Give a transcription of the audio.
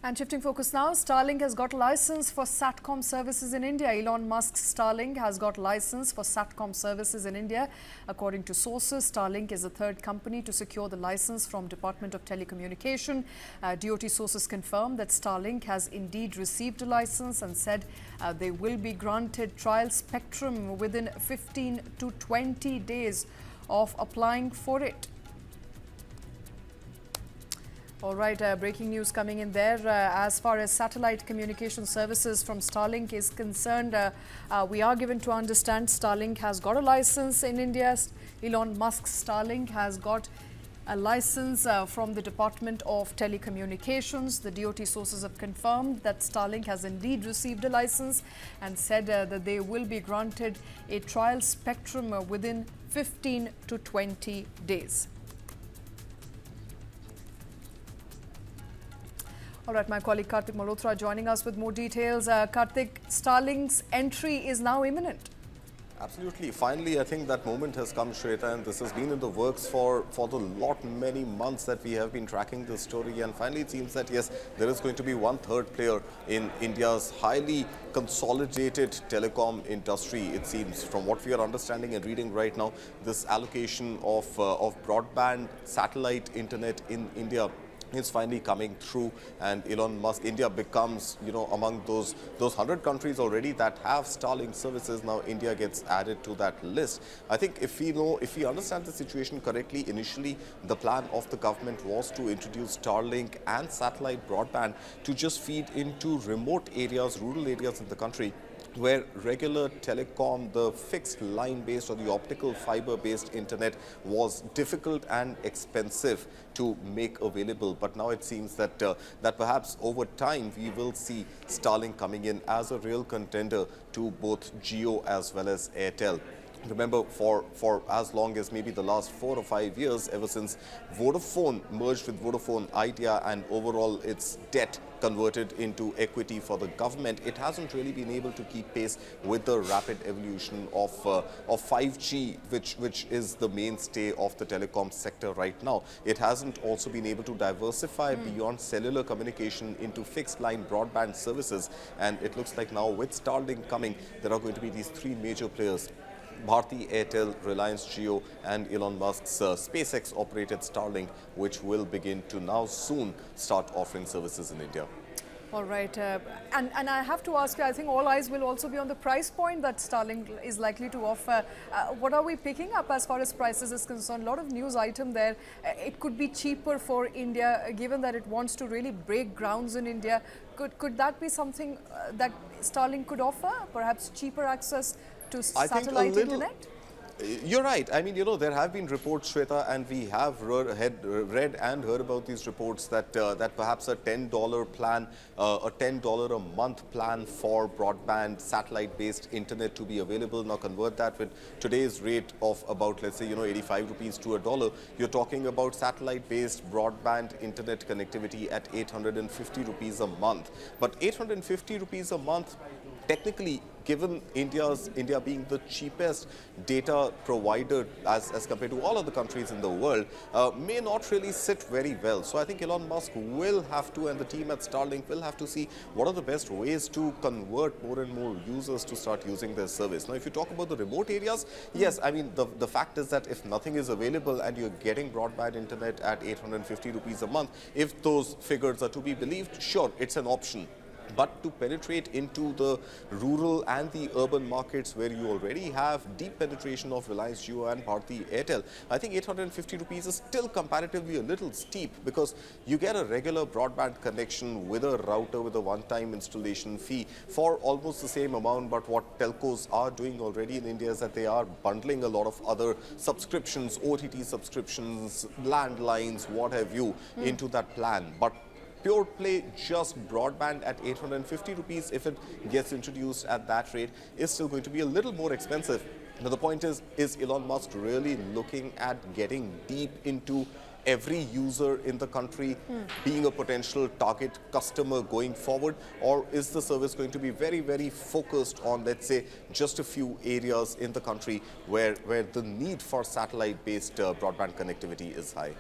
And shifting focus now, Starlink has got a license for SATCOM services in India. Elon Musk's Starlink has got license for SATCOM services in India. According to sources, Starlink is the third company to secure the license from Department of Telecommunication. DOT sources confirm that Starlink has indeed received a license and said they will be granted trial spectrum within 15 to 20 days of applying for it. All right, breaking news coming in there. As far as satellite communication services from Starlink is concerned, we are given to understand Starlink has got a license in India. Elon Musk's Starlink has got a license from the Department of Telecommunications. The DOT sources have confirmed that Starlink has indeed received a license and said that they will be granted a trial spectrum within 15 to 20 days. All right, my colleague Karthik Malhotra joining us with more details. Karthik, Starlink's entry is now imminent. Absolutely. Finally, I think that moment has come, Shweta, and this has been in the works for many months that we have been tracking this story. And finally, it seems that, yes, there is going to be one third player in India's highly consolidated telecom industry, it seems. From what we are understanding and reading right now, this allocation of broadband satellite internet in India is finally coming through, and Elon Musk, India becomes, among those 100 countries already that have Starlink services. Now India gets added to that list. I think if we understand the situation correctly, initially the plan of the government was to introduce Starlink and satellite broadband to just feed into remote areas, rural areas in the country, where regular telecom, the fixed line-based or the optical fiber-based internet was difficult and expensive to make available. But now it seems that that perhaps over time we will see Starlink coming in as a real contender to both Jio as well as Airtel. Remember, for as long as maybe the last 4 or 5 years, ever since Vodafone merged with Vodafone Idea and overall its debt converted into equity for the government, it hasn't really been able to keep pace with the rapid evolution of 5G, which is the mainstay of the telecom sector right now. It hasn't also been able to diversify beyond cellular communication into fixed line broadband services. And it looks like now with Starlink coming, there are going to be these three major players: Bharti Airtel, Reliance Jio, and Elon Musk's SpaceX-operated Starlink, which will begin to now soon start offering services in India. All right. And I have to ask you, I think all eyes will also be on the price point that Starlink is likely to offer. What are we picking up as far as prices is concerned? A lot of news item there. It could be cheaper for India, given that it wants to really break grounds in India. Could that be something that Starlink could offer? Perhaps cheaper access to satellite internet? You're right. I mean, there have been reports, Shweta, and we have read and heard about these reports that that perhaps a $10 plan, a $10 a month plan for broadband satellite-based internet to be available. Now convert that with today's rate of about, let's say, 85 rupees to $1. You're talking about satellite-based broadband internet connectivity at 850 rupees a month. But 850 rupees a month, technically, given India being the cheapest data provider as compared to all other countries in the world, may not really sit very well. So I think Elon Musk will have to, and the team at Starlink will have to see what are the best ways to convert more and more users to start using their service. Now, if you talk about the remote areas, yes, I mean, the fact is that if nothing is available and you're getting broadband internet at 850 rupees a month, if those figures are to be believed, sure, it's an option. But to penetrate into the rural and the urban markets where you already have deep penetration of Reliance Jio and Bharti Airtel, I think 850 rupees is still comparatively a little steep, because you get a regular broadband connection with a router with a one-time installation fee for almost the same amount. But what telcos are doing already in India is that they are bundling a lot of other subscriptions, OTT subscriptions, landlines, what have you, into that plan. But pure play, just broadband at 850 rupees, if it gets introduced at that rate, is still going to be a little more expensive. Now, the point is Elon Musk really looking at getting deep into every user in the country, being a potential target customer going forward? Or is the service going to be very, very focused on, let's say, just a few areas in the country where the need for satellite-based broadband connectivity is high?